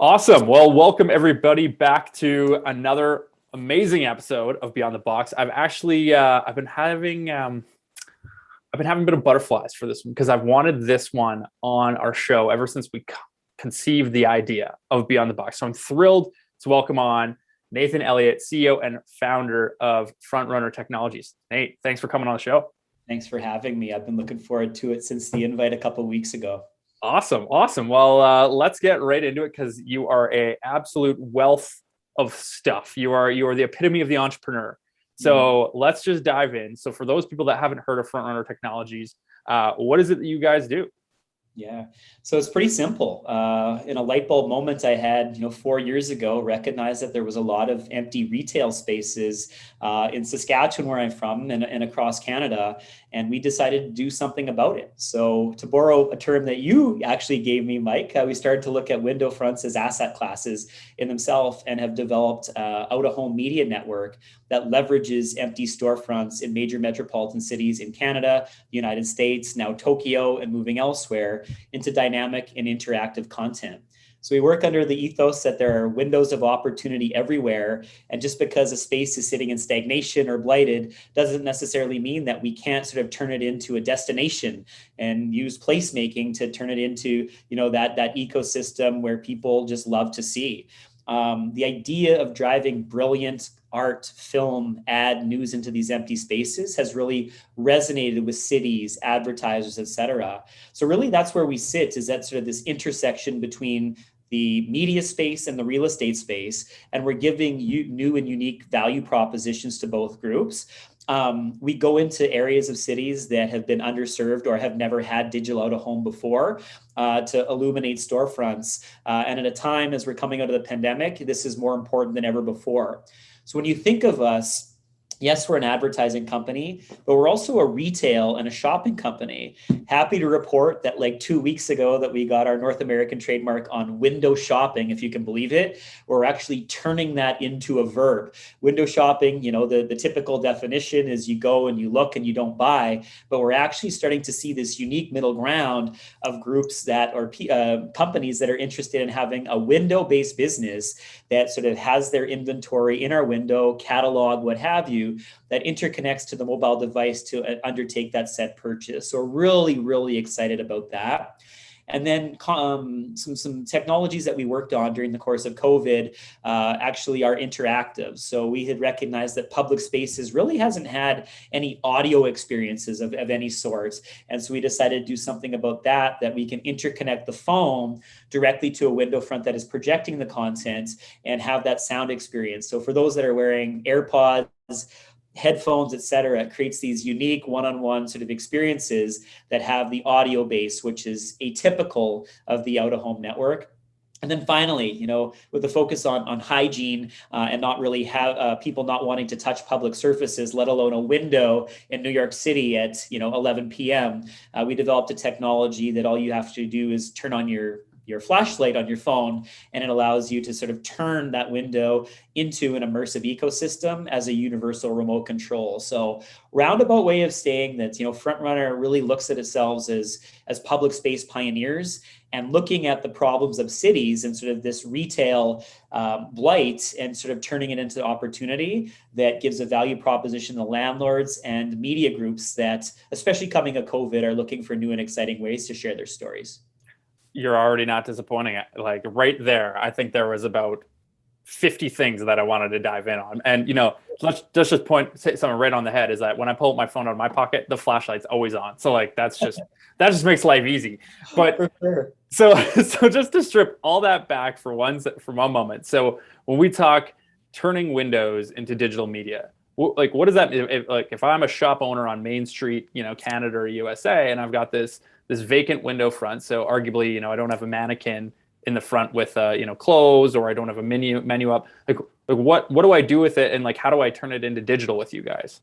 Awesome. Well, welcome everybody back to another amazing episode of Beyond the Box. I've been having a bit of butterflies for this one because I've wanted this one on our show ever since we conceived the idea of Beyond the Box. So I'm thrilled to welcome on Nathan Elliott, CEO and founder of FrontRunner Technologies. Nate, thanks for coming on the show. Thanks for having me. I've been looking forward to it since the invite a couple of weeks ago. Awesome. Well, let's get right into it because you are a absolute wealth of stuff. You are the epitome of the entrepreneur. So let's just dive in. So for those people that haven't heard of FrontRunner Technologies, what is it that you guys do? Yeah. So it's pretty simple. In a light bulb moment I had, 4 years ago, recognized that there was a lot of empty retail spaces in Saskatchewan, where I'm from, and across Canada. And we decided to do something about it. So to borrow a term that you actually gave me, Mike, we started to look at window fronts as asset classes in themselves and have developed out-of-home media network that leverages empty storefronts in major metropolitan cities in Canada, the United States, now Tokyo, and moving elsewhere into dynamic and interactive content. So we work under the ethos that there are windows of opportunity everywhere. And just because a space is sitting in stagnation or blighted doesn't necessarily mean that we can't sort of turn it into a destination and use placemaking to turn it into, that ecosystem where people just love to see. The idea of driving brilliant art, film, ad, news into these empty spaces has really resonated with cities, advertisers, et cetera. So really that's where we sit, is that sort of this intersection between the media space and the real estate space. And we're giving you new and unique value propositions to both groups. We go into areas of cities that have been underserved or have never had digital out of home before to illuminate storefronts. And at a time as we're coming out of the pandemic, this is more important than ever before. So when you think of us, yes, we're an advertising company, but we're also a retail and a shopping company. Happy to report that like 2 weeks ago that we got our North American trademark on WindowShopping, if you can believe it. We're actually turning that into a verb. Window shopping, the typical definition is you go and you look and you don't buy, but we're actually starting to see this unique middle ground of groups that are companies that are interested in having a window-based business that sort of has their inventory in our window, catalog, what have you, that interconnects to the mobile device to undertake that said purchase. So really, really excited about that. And then some technologies that we worked on during the course of COVID actually are interactive. So we had recognized that public spaces really hasn't had any audio experiences of any sorts. And so we decided to do something about that we can interconnect the phone directly to a window front that is projecting the content and have that sound experience. So for those that are wearing AirPods, headphones, et cetera, it creates these unique one-on-one sort of experiences that have the audio base, which is atypical of the out-of-home network. And then finally, with the focus on hygiene and not really have people not wanting to touch public surfaces, let alone a window in New York City at 11 p.m., we developed a technology that all you have to do is turn on your flashlight on your phone, and it allows you to sort of turn that window into an immersive ecosystem as a universal remote control. So roundabout way of saying that, FrontRunner really looks at itself as public space pioneers and looking at the problems of cities and sort of this retail blight and sort of turning it into opportunity that gives a value proposition to landlords and media groups that, especially coming out of COVID, are looking for new and exciting ways to share their stories. You're already not disappointing. Like right there, I think there was about 50 things that I wanted to dive in on. And, let's just say something right on the head is that when I pull up my phone out of my pocket, the flashlight's always on. So like, that just makes life easy. But for sure. So just to strip all that back for one moment. So when we talk turning windows into digital media, like, what does that mean? If I'm a shop owner on Main Street, Canada or USA, and I've got this vacant window front. So arguably, I don't have a mannequin in the front with, clothes, or I don't have a menu up. Like what do I do with it? And like, how do I turn it into digital with you guys?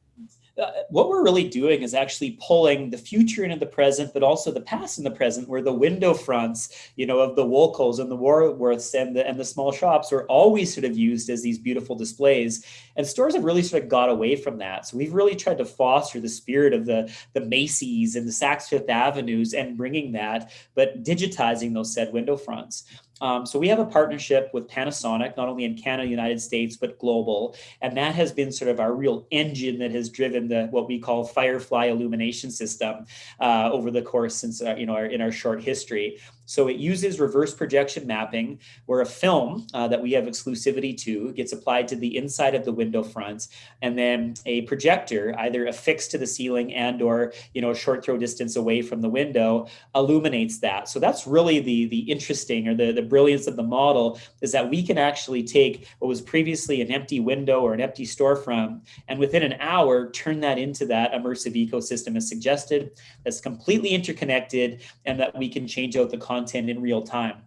What we're really doing is actually pulling the future into the present, but also the past and the present, where the window fronts, of the Woolco's and the Woolworths and the small shops were always sort of used as these beautiful displays. And stores have really sort of got away from that. So we've really tried to foster the spirit of the Macy's and the Saks Fifth Avenues and bringing that, but digitizing those said window fronts. So we have a partnership with Panasonic, not only in Canada, United States, but global. And that has been sort of our real engine that has driven the what we call Firefly illumination system over the course since in our short history. So it uses reverse projection mapping, where a film that we have exclusivity to gets applied to the inside of the window fronts, and then a projector, either affixed to the ceiling and or a short throw distance away from the window, illuminates that. So that's really the interesting, or the brilliance of the model, is that we can actually take what was previously an empty window or an empty storefront, and within an hour turn that into that immersive ecosystem as suggested, that's completely interconnected, and that we can change out the content in real time.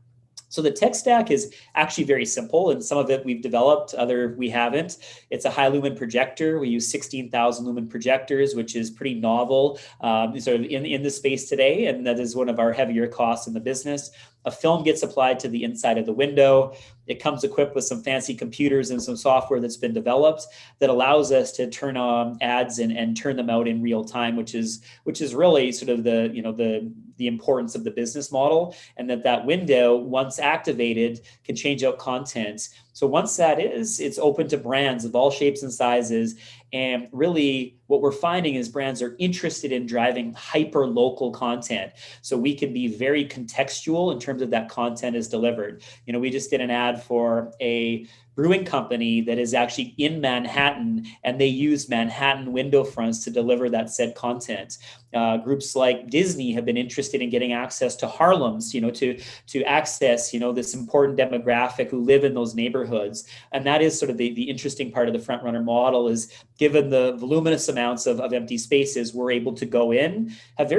So the tech stack is actually very simple, and some of it we've developed, other we haven't. It's a high lumen projector. We use 16,000 lumen projectors, which is pretty novel sort of in the space today, and that is one of our heavier costs in the business. A film gets applied to the inside of the window. It comes equipped with some fancy computers and some software that's been developed that allows us to turn on ads and turn them out in real time, which is really sort of the importance of the business model, and that window, once activated, can change out content. So once that is, it's open to brands of all shapes and sizes. And really what we're finding is brands are interested in driving hyper local content. So we can be very contextual in terms of that content is delivered. We just did an ad for a brewing company that is actually in Manhattan, and they use Manhattan window fronts to deliver that said content. Groups like Disney have been interested in getting access to Harlem's, to access, this important demographic who live in those neighborhoods. And that is sort of the interesting part of the FrontRunner model, is given the voluminous amounts of empty spaces, we're able to go in, have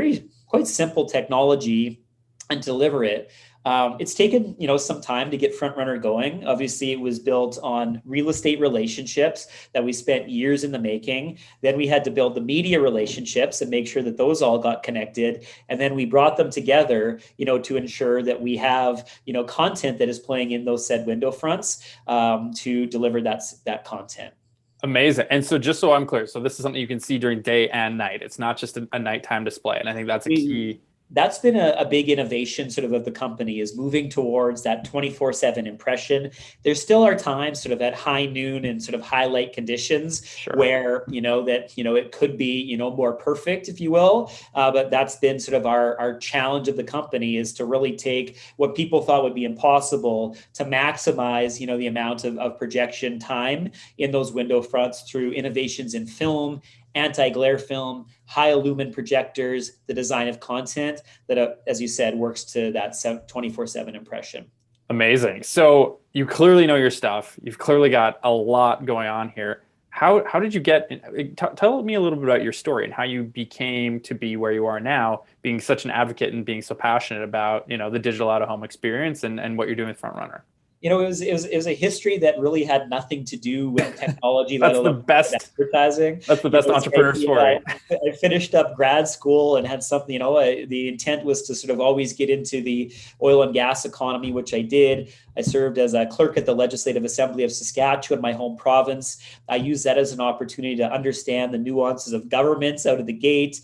quite simple technology, and deliver it. It's taken, some time to get FrontRunner going. Obviously, it was built on real estate relationships that we spent years in the making. Then we had to build the media relationships and make sure that those all got connected. And then we brought them together, to ensure that we have, content that is playing in those said window fronts to deliver that content. Amazing. And so just so I'm clear, so this is something you can see during day and night. It's not just a nighttime display. And I think that's a key. That's been a big innovation sort of the company, is moving towards that 24/7 impression. There still are times sort of at high noon and sort of highlight conditions where, it could be, more perfect, if you will. But that's been sort of our challenge of the company, is to really take what people thought would be impossible to maximize, the amount of projection time in those window fronts through innovations in film, anti-glare film, high lumen projectors, the design of content that, as you said, works to that 24/7 impression. Amazing. So you clearly know your stuff. You've clearly got a lot going on here. How did you tell me a little bit about your story and how you became to be where you are now, being such an advocate and being so passionate about, the digital out-of-home experience and what you're doing with FrontRunner? It was a history that really had nothing to do with technology. That's the best advertising. That's the best entrepreneur story. I finished up grad school and had something. The intent was to sort of always get into the oil and gas economy, which I did. I served as a clerk at the Legislative Assembly of Saskatchewan, my home province. I used that as an opportunity to understand the nuances of governments out of the gate.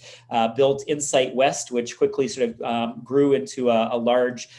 Built Insight West, which quickly sort of grew into a large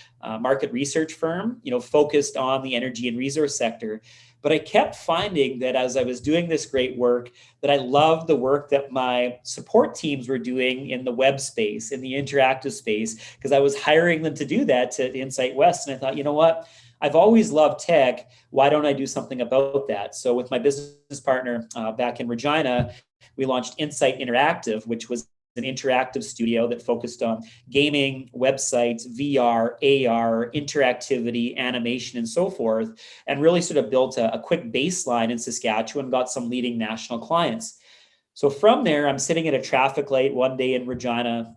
market research firm, focused on the energy and resource sector. But I kept finding that as I was doing this great work, that I loved the work that my support teams were doing in the web space, in the interactive space, because I was hiring them to do that to Insight West. And I thought, what? I've always loved tech. Why don't I do something about that? So with my business partner back in Regina, we launched Insight Interactive, which was an interactive studio that focused on gaming, websites, VR, AR, interactivity, animation, and so forth, and really sort of built a quick baseline in Saskatchewan, got some leading national clients. So from there, I'm sitting at a traffic light one day in Regina.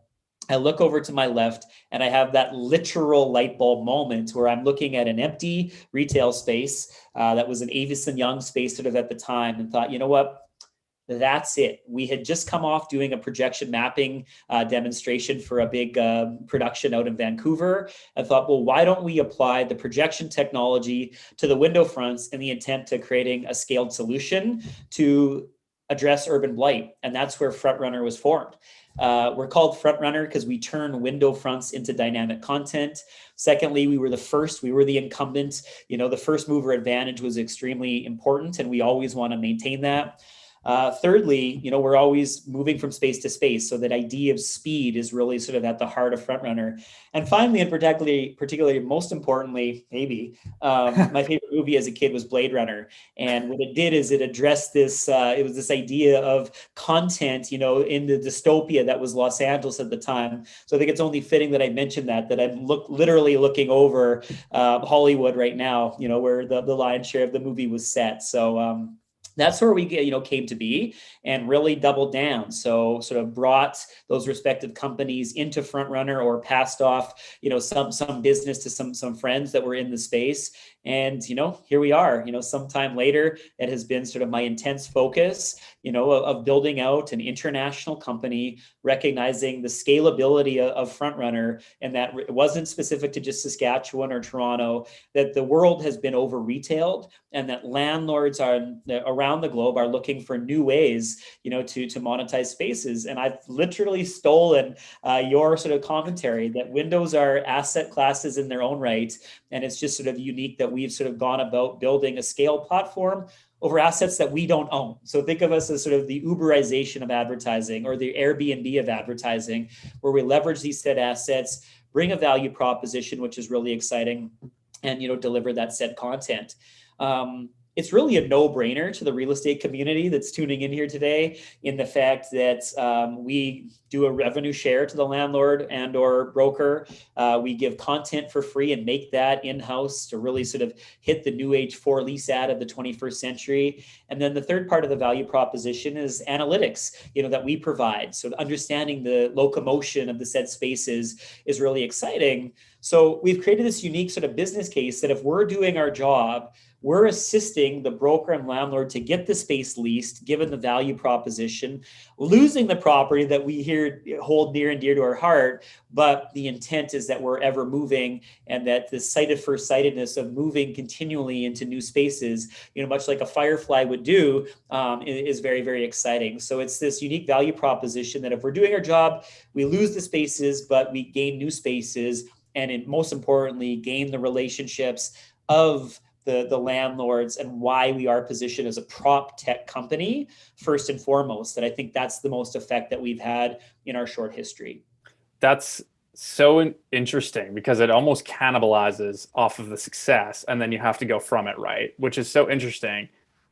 I look over to my left and I have that literal light bulb moment where I'm looking at an empty retail space that was an Avis and Young space sort of at the time, and thought, what? That's it. We had just come off doing a projection mapping demonstration for a big production out in Vancouver. I thought, well, why don't we apply the projection technology to the window fronts in the intent to creating a scaled solution to address urban blight? And that's where FrontRunner was formed. We're called FrontRunner because we turn window fronts into dynamic content. Secondly, we were the incumbent. The first mover advantage was extremely important, and we always want to maintain that. Thirdly, we're always moving from space to space. So that idea of speed is really sort of at the heart of FrontRunner. And finally, and particularly most importantly, maybe, my favorite movie as a kid was Blade Runner. And what it did is it addressed this, it was this idea of content, in the dystopia that was Los Angeles at the time. So I think it's only fitting that I mentioned that I'm literally looking over Hollywood right now, where the lion's share of the movie was set. So, that's where we came to be and really doubled down. So sort of brought those respective companies into FrontRunner or passed off, some business to some friends that were in the space. And, here we are, sometime later, it has been sort of my intense focus, of building out an international company, recognizing the scalability of FrontRunner, and that it wasn't specific to just Saskatchewan or Toronto, that the world has been over retailed, and that landlords around the globe are looking for new ways, to monetize spaces. And I've literally stolen your sort of commentary that windows are asset classes in their own right. And it's just sort of unique that we've sort of gone about building a scale platform over assets that we don't own. So think of us as sort of the Uberization of advertising, or the Airbnb of advertising, where we leverage these said assets, bring a value proposition, which is really exciting, and deliver that said content. It's really a no-brainer to the real estate community that's tuning in here today, in the fact that we do a revenue share to the landlord and or broker. We give content for free and make that in-house to really sort of hit the new age for lease ad of the 21st century. And then the third part of the value proposition is analytics, that we provide. So understanding the locomotion of the said spaces is really exciting. So we've created this unique sort of business case that if we're doing our job, we're assisting the broker and landlord to get the space leased, given the value proposition, losing the property that we here hold near and dear to our heart. But the intent is that we're ever moving, and that the sighted first sightedness of moving continually into new spaces, much like a Firefly would do, is very, very exciting. So it's this unique value proposition that if we're doing our job, we lose the spaces, but we gain new spaces. And most importantly, gain the relationships of the landlords, and why we are positioned as a prop tech company first and foremost. That I think that's the most effect that we've had in our short history. That's so interesting, because it almost cannibalizes off of the success, and then you have to go from it, right? Which is so interesting.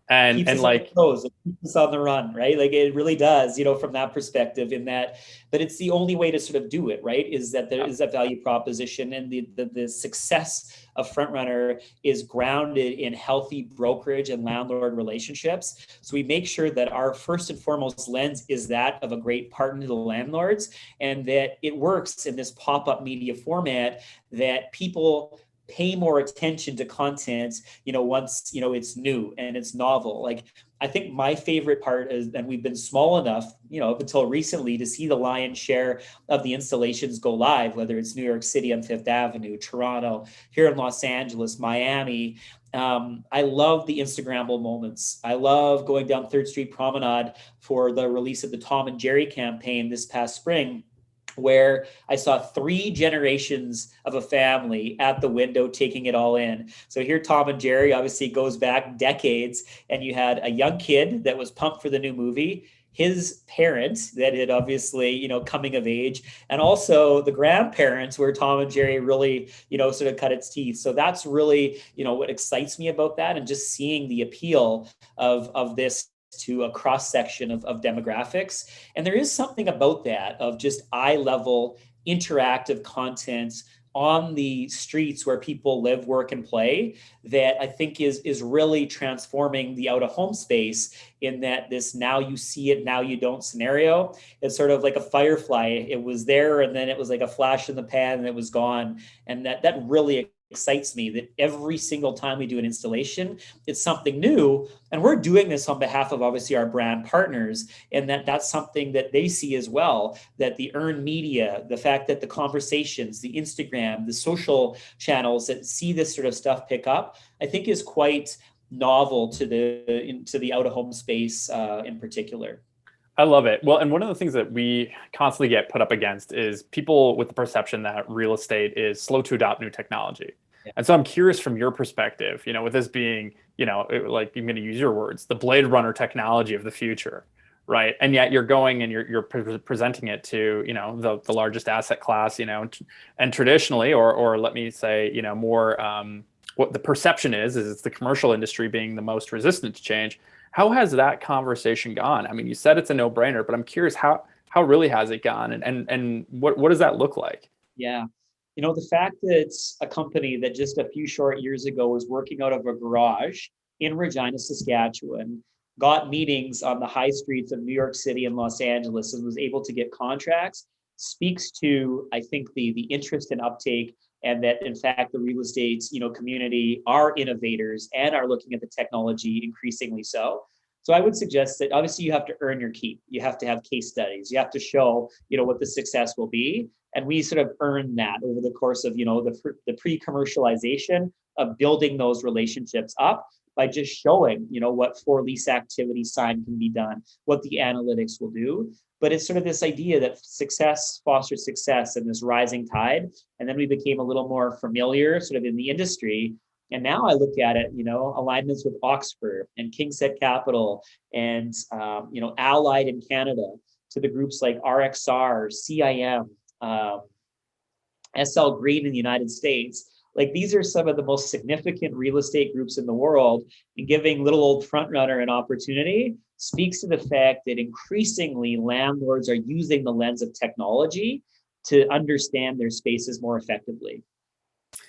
And Keeps and us like on the toes, it keeps us on the run, right? Like it really does, from that perspective, in that, but it's the only way to sort of do it, right? Is that there is that value proposition, and the success of FrontRunner is grounded in healthy brokerage and landlord relationships. So we make sure that our first and foremost lens is that of a great partner to the landlords, and that it works in this pop-up media format, that people pay more attention to content, once, it's new and it's novel. Like, I think my favorite part is that we've been small enough, up until recently, to see the lion's share of the installations go live, whether it's New York City on Fifth Avenue, Toronto, here in Los Angeles, Miami. I love the Instagrammable moments. I love going down 3rd Street Promenade for the release of the Tom and Jerry campaign this past spring, where I saw 3 generations of a family at the window taking it all in. So here, Tom and Jerry obviously goes back decades, and you had a young kid that was pumped for the new movie, his parents that had obviously, coming of age, and also the grandparents where Tom and Jerry really, sort of cut its teeth. So that's really, what excites me about that, and just seeing the appeal of this to a cross section of demographics. And there is something about that, of just eye level interactive content on the streets where people live, work, and play, that I think is really transforming the out of home space, in that this now you see it, now you don't scenario. It's sort of like a Firefly. It was there, and then it was like a flash in the pan, and it was gone. And that really excites me, that every single time we do an installation, it's something new. And we're doing this on behalf of obviously our brand partners, and that's something that they see as well, that the earned media, the fact that the conversations, the Instagram, the social channels that see this sort of stuff pick up, I think is quite novel to the out of home space in particular. I love it. Well, and one of the things that we constantly get put up against is people with the perception that real estate is slow to adopt new technology. Yeah. And so I'm curious from your perspective, with this being, like I'm going to use your words, the Blade Runner technology of the future, right? And yet you're going and you're presenting it to, the largest asset class, and traditionally, or let me say, more, what the perception is it's the commercial industry being the most resistant to change. How has that conversation gone? I mean, you said it's a no-brainer, but I'm curious how really has it gone, and what does that look like? Yeah. The fact that it's a company that just a few short years ago was working out of a garage in Regina, Saskatchewan, got meetings on the high streets of New York City and Los Angeles and was able to get contracts speaks to, I think, the interest and uptake, and that in fact the real estate community are innovators and are looking at the technology increasingly so. So I would suggest that obviously you have to earn your keep. You have to have case studies. You have to show what the success will be, and we sort of earn that over the course of the pre-commercialization of building those relationships up by just showing what for lease activity sign can be done, what the analytics will do. But it's sort of this idea that success fosters success and this rising tide. And then we became a little more familiar sort of in the industry. And now I look at it, alignments with Oxford and Kingset Capital and, Allied in Canada, to the groups like RXR, CIM, SL Green in the United States. Like, these are some of the most significant real estate groups in the world, and giving little old FrontRunner an opportunity speaks to the fact that increasingly landlords are using the lens of technology to understand their spaces more effectively.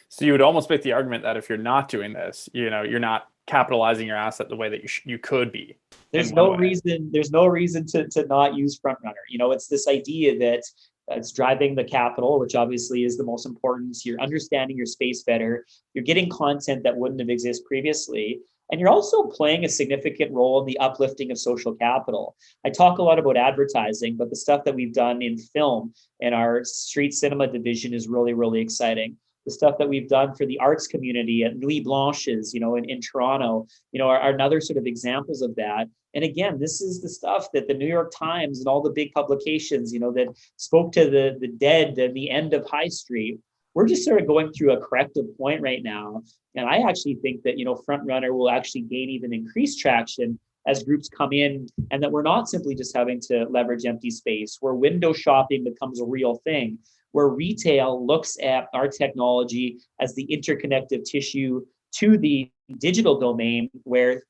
So you would almost make the argument that if you're not doing this, you're not capitalizing your asset the way that you could be. There's no reason to not use FrontRunner. It's this idea that it's driving the capital, which obviously is the most important. You're understanding your space better. You're getting content that wouldn't have existed previously. And you're also playing a significant role in the uplifting of social capital. I talk a lot about advertising, but the stuff that we've done in film and our street cinema division is really, really exciting. The stuff that we've done for the arts community at Nuit Blanches, in Toronto, are another sort of examples of that. And again, this is the stuff that the New York Times and all the big publications, that spoke to the dead and the end of High Street. We're just sort of going through a corrective point right now. And I actually think that, FrontRunner will actually gain even increased traction as groups come in, and that we're not simply just having to leverage empty space, where window shopping becomes a real thing, where retail looks at our technology as the interconnective tissue to the digital domain, where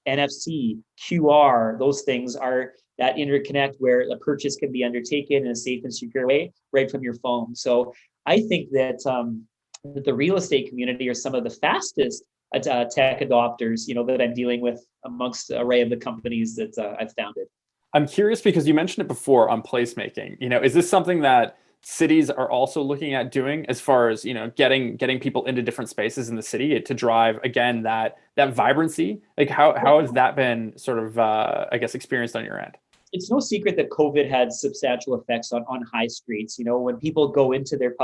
NFC, QR, those things are that interconnect where a purchase can be undertaken in a safe and secure way right from your phone. So I think that the real estate community are some of the fastest tech adopters, that I'm dealing with amongst the array of the companies that I've founded. I'm curious because you mentioned it before on placemaking. Is this something that cities are also looking at doing, as far as getting people into different spaces in the city to drive again that vibrancy? Like how has that been sort of experienced on your end? It's no secret that COVID had substantial effects on high streets. When people go into their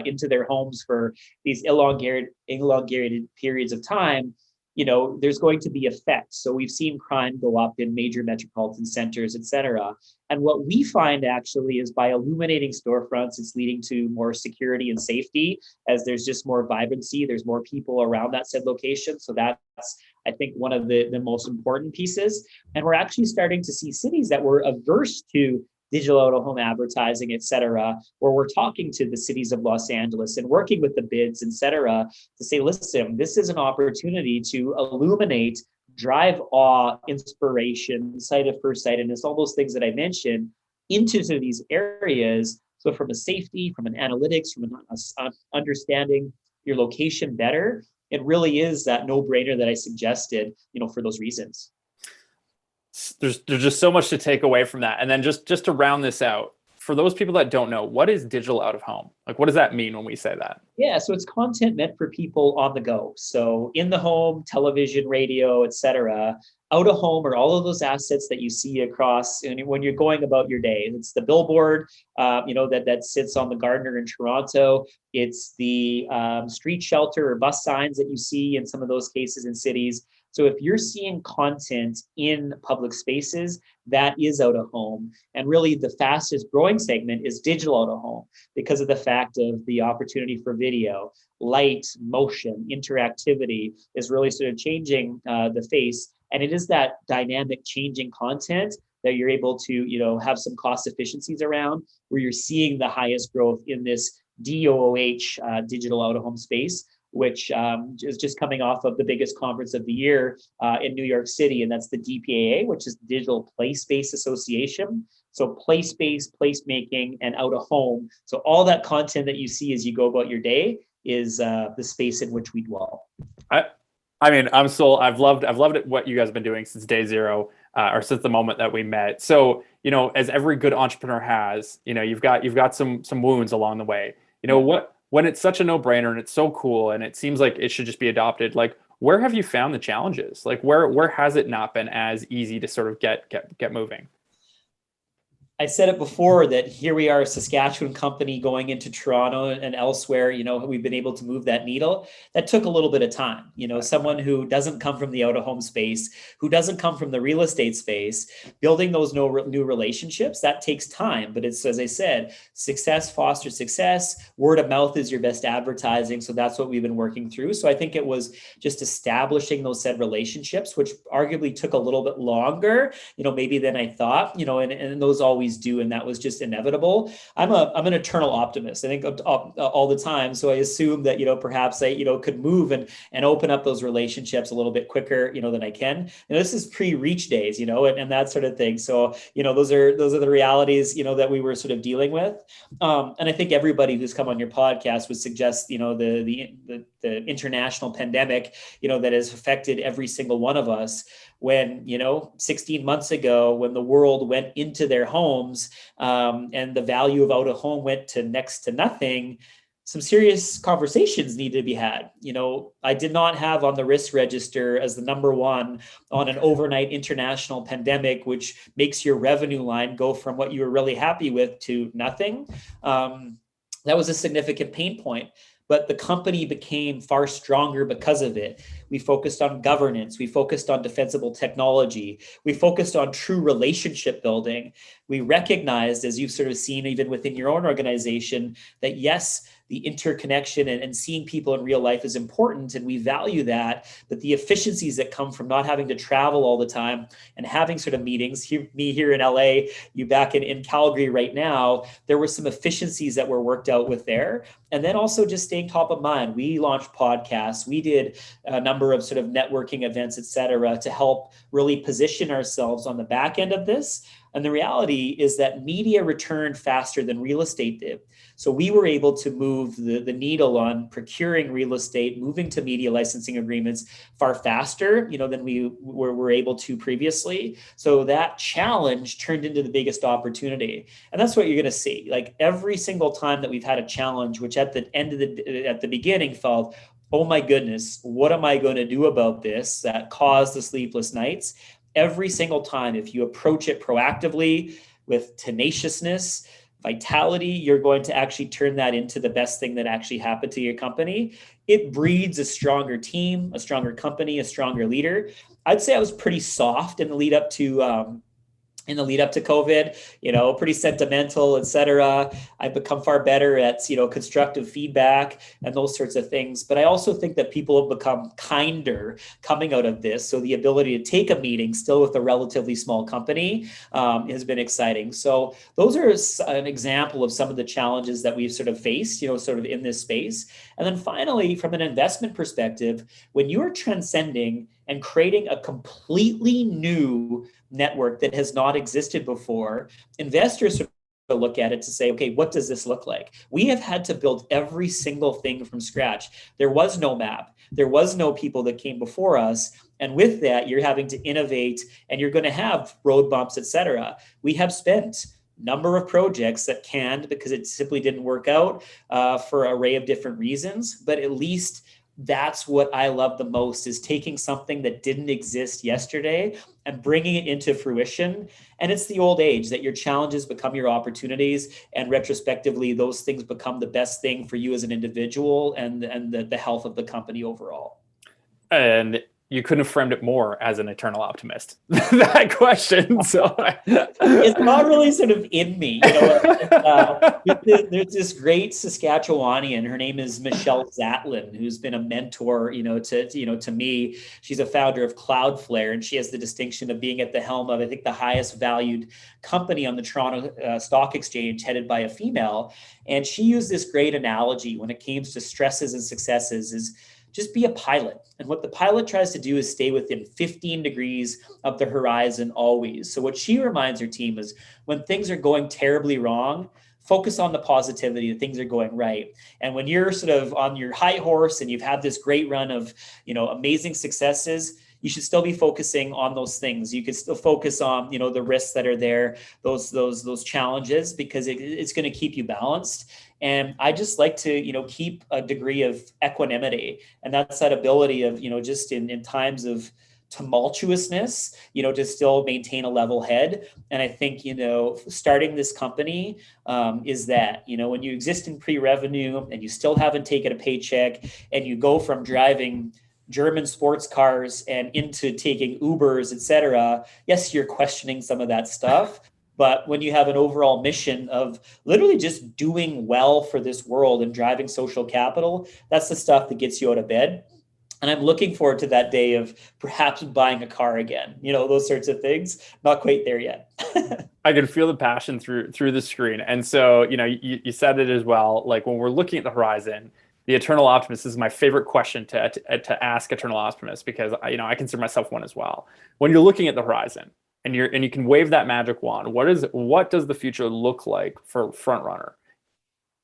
into their homes for these elongated periods of time, there's going to be effects. So we've seen crime go up in major metropolitan centers, et cetera. And what we find actually is by illuminating storefronts, it's leading to more security and safety, as there's just more vibrancy. There's more people around that said location. So that's, I think, one of the most important pieces. And we're actually starting to see cities that were averse to digital out-of-home advertising, et cetera, where we're talking to the cities of Los Angeles and working with the bids, et cetera, to say, listen, this is an opportunity to illuminate, drive awe, inspiration, sight at first sight, and it's all those things that I mentioned into these areas. So from a safety, from an analytics, from an understanding your location better, it really is that no-brainer that I suggested, for those reasons. There's just so much to take away from that. And then just to round this out, for those people that don't know, what is digital out of home? Like, what does that mean when we say that? Yeah, so it's content meant for people on the go. So in the home, television, radio, et cetera. Out of home are all of those assets that you see across when you're going about your day. It's the billboard, that sits on the Gardner in Toronto. It's the street shelter or bus signs that you see in some of those cases in cities. So if you're seeing content in public spaces, that is out of home. And really the fastest growing segment is digital out of home because of the fact of the opportunity for video, light, motion, interactivity is really sort of changing the face. And it is that dynamic changing content that you're able to, have some cost efficiencies around, where you're seeing the highest growth in this DOOH digital out of home space, which is just coming off of the biggest conference of the year in New York City, and that's the DPAA, which is Digital Place Space Association. So place space, placemaking, and out of home. So all that content that you see as you go about your day is the space in which we dwell. I mean, I'm sold. I've loved it, what you guys have been doing since day zero, or since the moment that we met. So, as every good entrepreneur has, you've got some wounds along the way. When it's such a no-brainer and it's so cool and it seems like it should just be adopted, like, where have you found the challenges? Like, where has it not been as easy to sort of get moving? I said it before that here we are, a Saskatchewan company going into Toronto and elsewhere, we've been able to move that needle. That took a little bit of time. Someone who doesn't come from the out-of-home space, who doesn't come from the real estate space, building those new relationships, that takes time. But it's, as I said, success fosters success. Word of mouth is your best advertising. So that's what we've been working through. So I think it was just establishing those said relationships, which arguably took a little bit longer, maybe than I thought, and those always do, and that was just inevitable. I'm an eternal optimist. I think all the time. So I assume that perhaps I could move and open up those relationships a little bit quicker than I can. And this is pre-reach days, and that sort of thing. So those are the realities that we were sort of dealing with. And I think everybody who's come on your podcast would suggest the international pandemic that has affected every single one of us. When 16 months ago, when the world went into their homes and the value of out of home went to next to nothing, some serious conversations need to be had. I did not have on the risk register as the number one on an overnight international pandemic, which makes your revenue line go from what you were really happy with to nothing. That was a significant pain point. But the company became far stronger because of it. We focused on governance. We focused on defensible technology. We focused on true relationship building. We recognized, as you've sort of seen even within your own organization, that yes, the interconnection and seeing people in real life is important, and we value that. But the efficiencies that come from not having to travel all the time and having sort of meetings, me here in LA, you back in Calgary right now, there were some efficiencies that were worked out with there. And then also just staying top of mind. We launched podcasts. We did a number of sort of networking events, et cetera, to help really position ourselves on the back end of this. And the reality is that media returned faster than real estate did. So we were able to move the needle on procuring real estate, moving to media licensing agreements far faster, than we were able to previously. So that challenge turned into the biggest opportunity. And that's what you're going to see. Like every single time that we've had a challenge, which at the beginning felt, oh my goodness, what am I going to do about this? That caused the sleepless nights. Every single time, if you approach it proactively with tenaciousness, vitality, you're going to actually turn that into the best thing that actually happened to your company. It breeds a stronger team, a stronger company, a stronger leader. I'd say I was pretty soft in the lead up to COVID, pretty sentimental, et cetera. I've become far better at, constructive feedback and those sorts of things. But I also think that people have become kinder coming out of this. So the ability to take a meeting still with a relatively small company has been exciting. So those are an example of some of the challenges that we've sort of faced, sort of in this space. And then finally, from an investment perspective, when you are transcending and creating a completely new network that has not existed before, investors sort of look at it to say, okay, what does this look like? We have had to build every single thing from scratch. There was no map. There was no people that came before us. And with that, you're having to innovate and you're going to have road bumps, et cetera. We have spent number of projects that canned because it simply didn't work out for an array of different reasons. But at least that's what I love the most, is taking something that didn't exist yesterday and bringing it into fruition. And it's the old age that your challenges become your opportunities. And retrospectively, those things become the best thing for you as an individual and the health of the company overall. And you couldn't have framed it more as an eternal optimist. That question. So it's not really sort of in me, there's this great Saskatchewanian. Her name is Michelle Zatlin, who's been a mentor, to me. She's a founder of Cloudflare, and she has the distinction of being at the helm of, I think, the highest valued company on the Toronto Stock Exchange, headed by a female. And she used this great analogy when it came to stresses and successes: is just be a pilot. And what the pilot tries to do is stay within 15 degrees of the horizon always. So what she reminds her team is, when things are going terribly wrong, focus on the positivity that things are going right. And when you're sort of on your high horse and you've had this great run of, amazing successes, you should still be focusing on those things. You could still focus on, the risks that are there, those challenges, because it's going to keep you balanced. And I just like to, keep a degree of equanimity. And that's that ability of, just in times of tumultuousness, to still maintain a level head. And I think, starting this company is that, when you exist in pre-revenue and you still haven't taken a paycheck, and you go from driving German sports cars and into taking Ubers, et cetera, yes, you're questioning some of that stuff. But when you have an overall mission of literally just doing well for this world and driving social capital, that's the stuff that gets you out of bed. And I'm looking forward to that day of perhaps buying a car again, those sorts of things. Not quite there yet. I can feel the passion through the screen. And so, you said it as well, like when we're looking at the horizon, the eternal optimist is my favorite question to ask eternal optimists, because I consider myself one as well. When you're looking at the horizon, and you can wave that magic wand, what does the future look like for FrontRunner?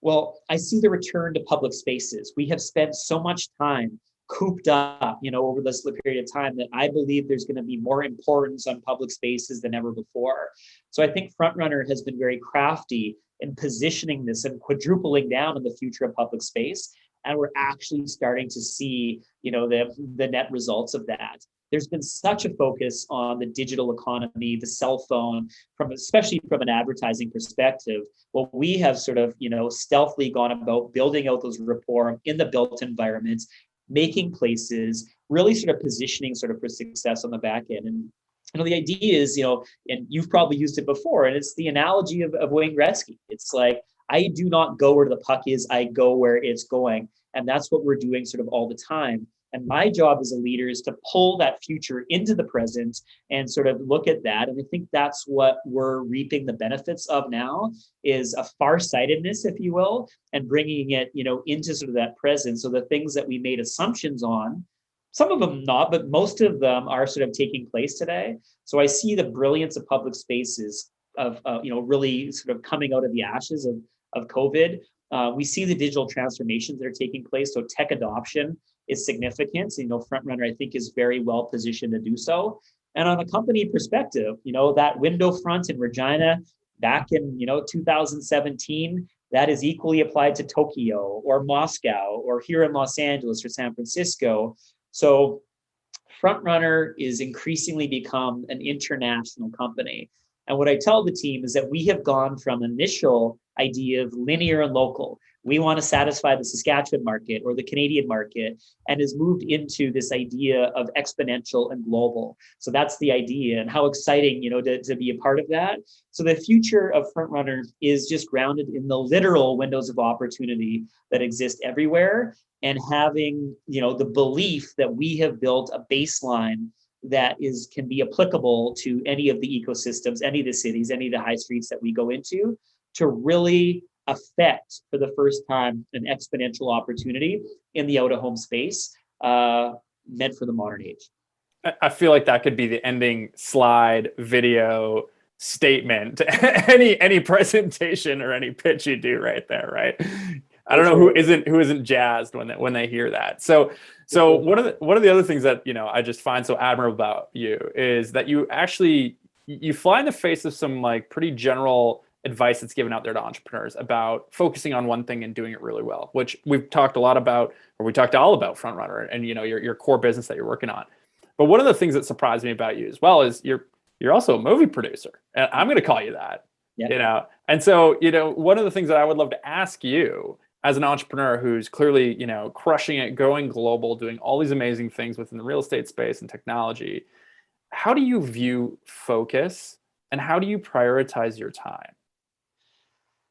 Well, I see the return to public spaces. We have spent so much time cooped up, over this period of time, that I believe there's going to be more importance on public spaces than ever before. So I think FrontRunner has been very crafty in positioning this and quadrupling down on the future of public space. And we're actually starting to see, the net results of that. There's been such a focus on the digital economy, the cell phone, especially from an advertising perspective. Well, we have sort of, stealthily gone about building out those rapport in the built environments, making places, really sort of positioning sort of for success on the back end. And the idea is, and you've probably used it before, and it's the analogy of Wayne Gretzky. It's like, I do not go where the puck is, I go where it's going. And that's what we're doing sort of all the time. And my job as a leader is to pull that future into the present and sort of look at that. And I think that's what we're reaping the benefits of now, is a farsightedness, if you will, and bringing it, into sort of that present. So the things that we made assumptions on, some of them not, but most of them are sort of taking place today. So I see the brilliance of public spaces of, really sort of coming out of the ashes of COVID. We see the digital transformations that are taking place. So tech adoption is significant. FrontRunner, I think, is very well positioned to do so. And on a company perspective, that window front in Regina back in, 2017, that is equally applied to Tokyo or Moscow or here in Los Angeles or San Francisco. So FrontRunner is increasingly become an international company. And what I tell the team is that we have gone from initial idea of linear and local. We want to satisfy the Saskatchewan market or the Canadian market, and has moved into this idea of exponential and global. So that's the idea, and how exciting, to be a part of that. So the future of FrontRunner is just grounded in the literal windows of opportunity that exist everywhere, and having, the belief that we have built a baseline that can be applicable to any of the ecosystems, any of the cities, any of the high streets that we go into, to really affect for the first time an exponential opportunity in the out-of-home space meant for the modern age. I feel like that could be the ending slide, video, statement, any presentation or any pitch you do right there, right? I don't know who isn't jazzed when they hear that. So one of the other things that I just find so admirable about you is that you fly in the face of some like pretty general advice that's given out there to entrepreneurs about focusing on one thing and doing it really well, which we've talked a lot about, or we talked all about FrontRunner and your core business that you're working on. But one of the things that surprised me about you as well is you're also a movie producer, and I'm going to call you that. Yeah. And so one of the things that I would love to ask you as an entrepreneur who's clearly, crushing it, going global, doing all these amazing things within the real estate space and technology, how do you view focus and how do you prioritize your time?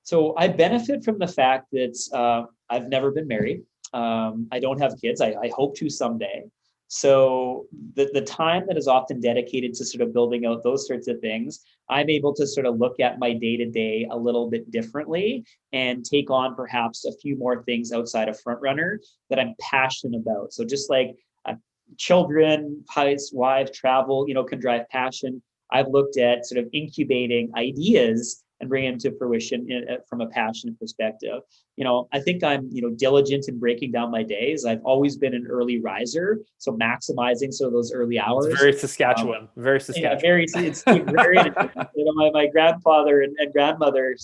So I benefit from the fact that I've never been married. I don't have kids. I hope to someday. So the time that is often dedicated to sort of building out those sorts of things, I'm able to sort of look at my day to day a little bit differently and take on perhaps a few more things outside of FrontRunner that I'm passionate about. So just like children, husband, wife, travel, can drive passion. I've looked at sort of incubating ideas and bringing them to fruition from a passionate perspective. I think I'm, diligent in breaking down my days. I've always been an early riser, so maximizing those early hours. It's very Saskatchewan, very Saskatchewan. Yeah, it's very. My grandfather and grandmother,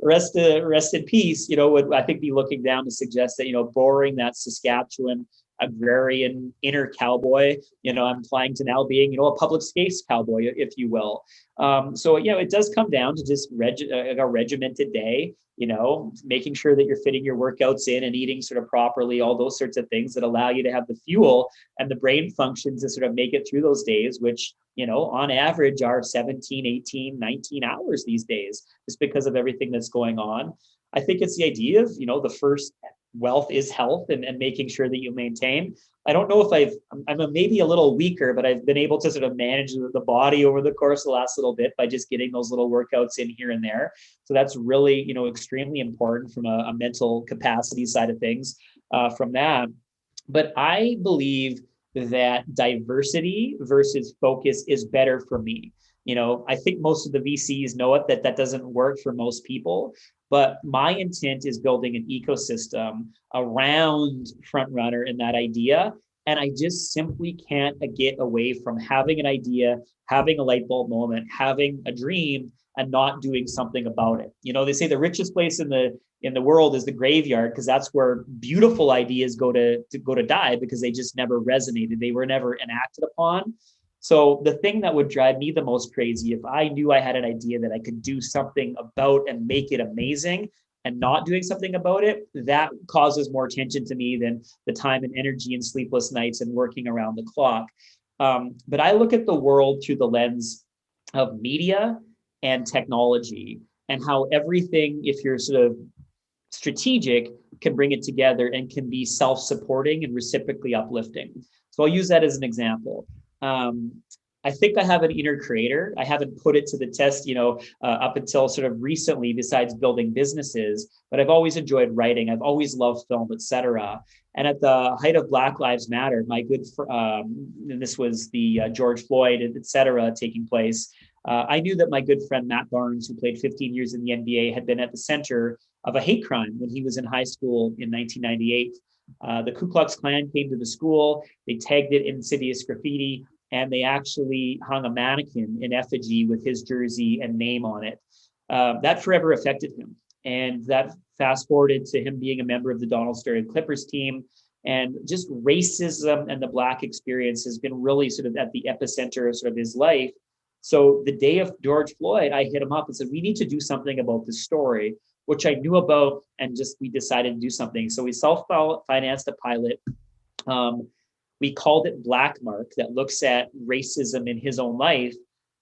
rest in peace. Would I think be looking down to suggest that boring that Saskatchewan agrarian inner cowboy, I'm flying to now being, a public space cowboy, if you will. So, it does come down to just a regimented day, making sure that you're fitting your workouts in and eating sort of properly, all those sorts of things that allow you to have the fuel and the brain functions to sort of make it through those days, which, on average are 17, 18, 19 hours these days, just because of everything that's going on. I think it's the idea of, the first wealth is health and making sure that you maintain. I don't know if I'm maybe a little weaker, but I've been able to sort of manage the body over the course of the last little bit by just getting those little workouts in here and there. So that's really, extremely important from a mental capacity side of things from that. But I believe that diversity versus focus is better for me. I think most of the VCs know it, that doesn't work for most people. But my intent is building an ecosystem around FrontRunner and that idea. And I just simply can't get away from having an idea, having a light bulb moment, having a dream, and not doing something about it. They say the richest place in the world is the graveyard, because that's where beautiful ideas go to die, because they just never resonated. They were never enacted upon. So the thing that would drive me the most crazy, if I knew I had an idea that I could do something about and make it amazing, and not doing something about it, that causes more tension to me than the time and energy and sleepless nights and working around the clock. But I look at the world through the lens of media and technology, and how everything, if you're sort of strategic, can bring it together and can be self-supporting and reciprocally uplifting. So I'll use that as an example. I think I have an inner creator. I haven't put it to the test, up until sort of recently, besides building businesses, but I've always enjoyed writing. I've always loved film, etc. And at the height of Black Lives Matter, my good, and this was the George Floyd, etc. taking place. I knew that my good friend, Matt Barnes, who played 15 years in the NBA, had been at the center of a hate crime when he was in high school in 1998. The Ku Klux Klan came to the school, they tagged it insidious graffiti, and they actually hung a mannequin in effigy with his jersey and name on it. That forever affected him. And that fast forwarded to him being a member of the Donald Sterling Clippers team. And just racism and the Black experience has been really sort of at the epicenter of sort of his life. So the day of George Floyd, I hit him up and said, we need to do something about this story, which I knew about, and just we decided to do something. So we self-financed a pilot. We called it Black Mark, that looks at racism in his own life,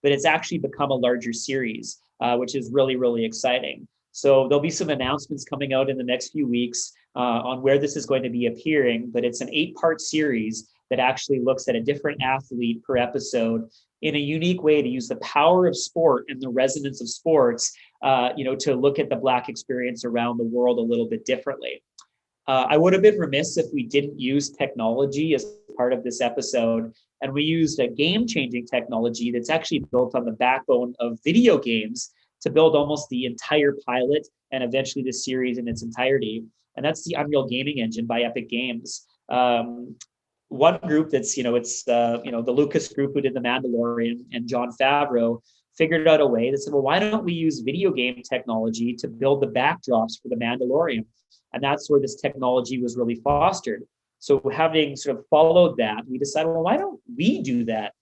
but it's actually become a larger series, which is really, really exciting. So there'll be some announcements coming out in the next few weeks on where this is going to be appearing, but it's an 8-part series that actually looks at a different athlete per episode in a unique way to use the power of sport and the resonance of sports, to look at the Black experience around the world a little bit differently. I would have been remiss if we didn't use technology as part of this episode. And we used a game-changing technology that's actually built on the backbone of video games to build almost the entire pilot and eventually the series in its entirety. And that's the Unreal Gaming Engine by Epic Games. One group that's, the Lucas group who did The Mandalorian, and Jon Favreau figured out a way that said, well, why don't we use video game technology to build the backdrops for The Mandalorian? And that's where this technology was really fostered. So having sort of followed that, we decided, well, why don't we do that?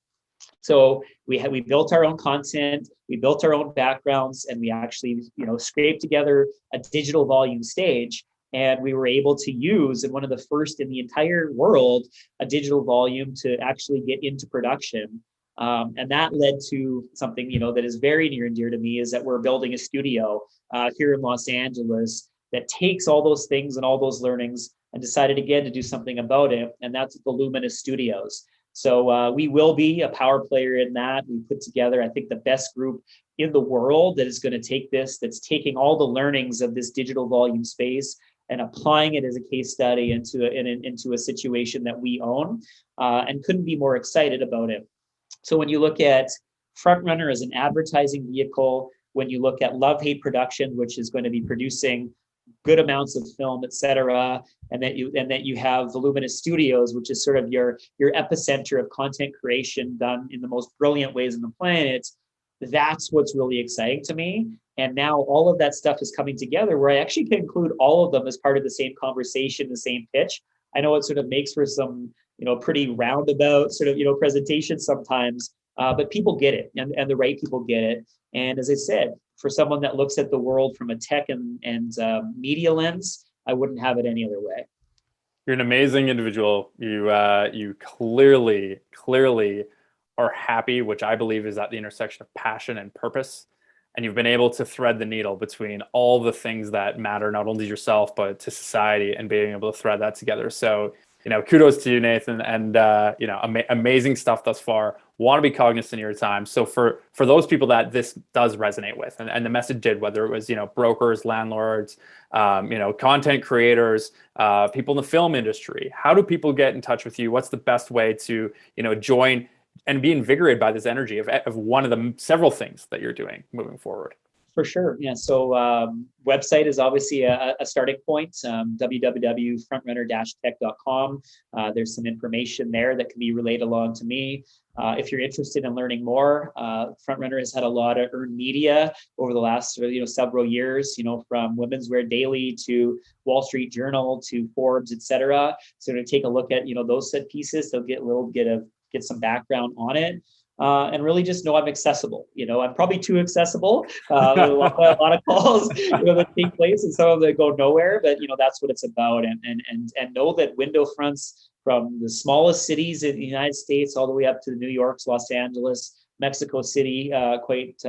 So we built our own content, we built our own backgrounds, and we actually, scraped together a digital volume stage. And we were able to use, and one of the first in the entire world, a digital volume to actually get into production. And that led to something, that is very near and dear to me, is that we're building a studio here in Los Angeles that takes all those things and all those learnings and decided again to do something about it. And that's the Luminous Studios. So we will be a power player in that. We put together, I think, the best group in the world that is going to take this, that's taking all the learnings of this digital volume space and applying it as a case study into a situation that we own, and couldn't be more excited about it. So when you look at FrontRunner as an advertising vehicle, when you look at Love Hate Production, which is going to be producing good amounts of film, et cetera, and that you have the Luminous Studios, which is sort of your epicenter of content creation done in the most brilliant ways on the planet, that's what's really exciting to me. And now all of that stuff is coming together where I actually can include all of them as part of the same conversation, the same pitch. I know it sort of makes for some, pretty roundabout sort of, presentation sometimes, but people get it, and the right people get it. And as I said, for someone that looks at the world from a tech and media lens, I wouldn't have it any other way. You're an amazing individual. You clearly are happy, which I believe is at the intersection of passion and purpose. And you've been able to thread the needle between all the things that matter, not only to yourself, but to society, and being able to thread that together. So, kudos to you, Nathan, and, amazing stuff thus far. Want to be cognizant of your time. So for those people that this does resonate with, and the message did, whether it was, brokers, landlords, content creators, people in the film industry, how do people get in touch with you? What's the best way to, join and be invigorated by this energy of one of the several things that you're doing moving forward? For sure. Yeah. So website is obviously a starting point, www.frontrunner-tech.com. There's some information there that can be relayed along to me. If you're interested in learning more, FrontRunner has had a lot of earned media over the last several years, from Women's Wear Daily to Wall Street Journal to Forbes, et cetera. So to take a look at those set pieces, they'll get some background on it. And really just know I'm accessible. I'm probably too accessible. A lot of calls that take place, and some of them go nowhere. But that's what it's about. And know that window fronts from the smallest cities in the United States all the way up to New York's, Los Angeles, Mexico City, quite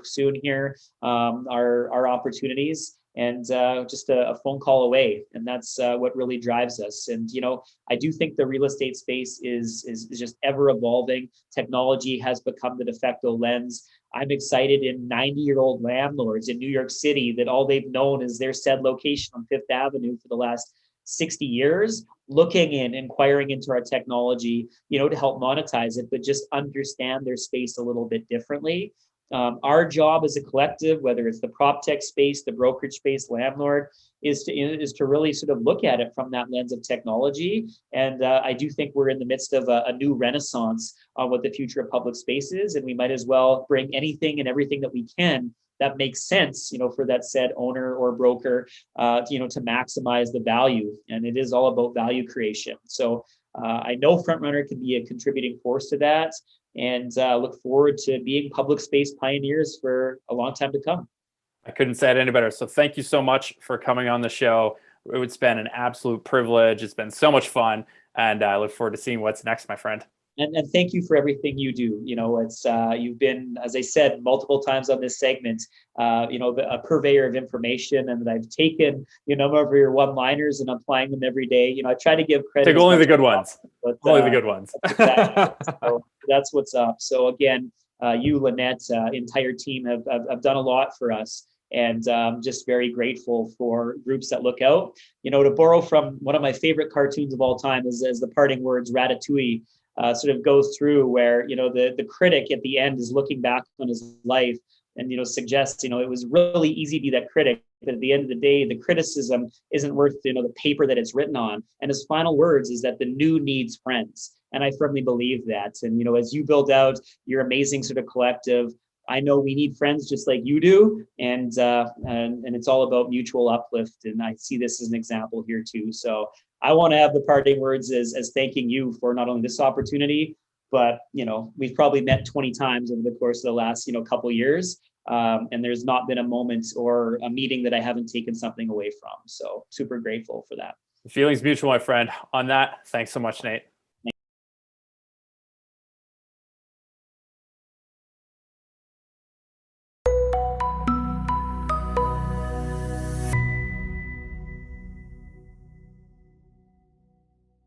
soon here, are opportunities. And just a phone call away. And that's what really drives us. And, I do think the real estate space is just ever evolving. Technology has become the de facto lens. I'm excited in 90-year-old landlords in New York City that all they've known is their said location on Fifth Avenue for the last 60 years, looking in, inquiring into our technology, to help monetize it, but just understand their space a little bit differently. Our job as a collective, whether it's the prop tech space, the brokerage space, landlord, is to really sort of look at it from that lens of technology. And I do think we're in the midst of a new renaissance on what the future of public space is, and we might as well bring anything and everything that we can that makes sense, for that said owner or broker, to maximize the value. And it is all about value creation. So I know FrontRunner can be a contributing force to that, and look forward to being public space pioneers for a long time to come. I couldn't say it any better. So thank you so much for coming on the show. It's been an absolute privilege. It's been so much fun, and I look forward to seeing what's next, my friend. And thank you for everything you do. It's you've been, as I said multiple times on this segment, a purveyor of information, and that I've taken some of your one-liners and applying them every day. I try to give credit. Take only the good ones. But, only the good ones. So that's what's up. So again, you, Lynette, entire team have done a lot for us. And just very grateful for groups that look out. To borrow from one of my favorite cartoons of all time is as the parting words, Ratatouille, sort of goes through where, the critic at the end is looking back on his life and, suggests, it was really easy to be that critic, but at the end of the day, the criticism isn't worth, the paper that it's written on. And his final words is that the new needs friends. And I firmly believe that. And, as you build out your amazing sort of collective, I know we need friends just like you do. And it's all about mutual uplift. And I see this as an example here too. So I want to have the parting words as thanking you for not only this opportunity, but we've probably met 20 times over the course of the last couple years. And there's not been a moment or a meeting that I haven't taken something away from. So super grateful for that. The feeling's mutual, my friend. On that, thanks so much, Nate.